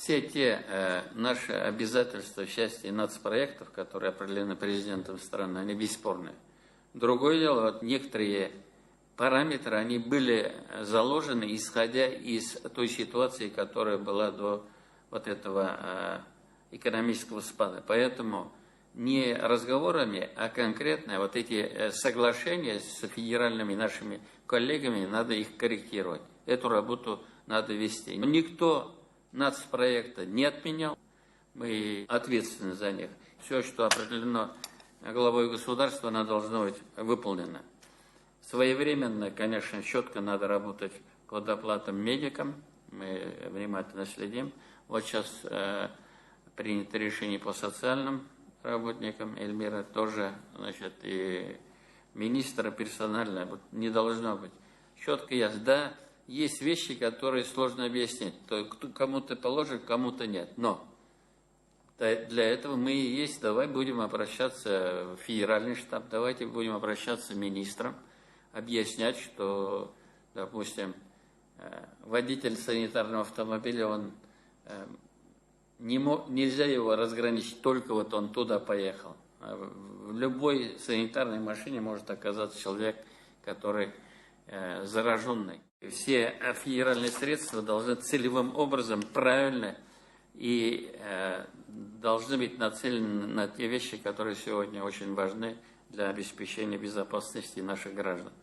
все те наши обязательства в части нацпроектов, которые определены президентом страны, они бесспорны. Другое дело, вот некоторые параметры, они были заложены, исходя из той ситуации, которая была до вот этого экономического спада. Поэтому не разговорами, а конкретно вот эти соглашения с федеральными нашими коллегами, надо их корректировать. Эту работу надо вести. Никто нацпроекта не отменял, мы ответственны за них. Все, что определено главой государства, оно должно быть выполнено. Своевременно, конечно, четко надо работать по доплатам медикам, мы внимательно следим. Вот сейчас принято решение по социальным работникам, Эльмира тоже, значит, и министра персонально не должно быть. Четко ясно. Да, есть вещи, которые сложно объяснить. То кому-то положено, кому-то нет. Но для этого мы и есть. Давай будем обращаться в федеральный штаб, давайте будем обращаться к министрам, объяснять, что, допустим, водитель санитарного автомобиля, он нельзя его разграничить, только вот он туда поехал. В любой санитарной машине может оказаться человек, который зараженный. Все федеральные средства должны целевым образом, правильно, и должны быть нацелены на те вещи, которые сегодня очень важны для обеспечения безопасности наших граждан.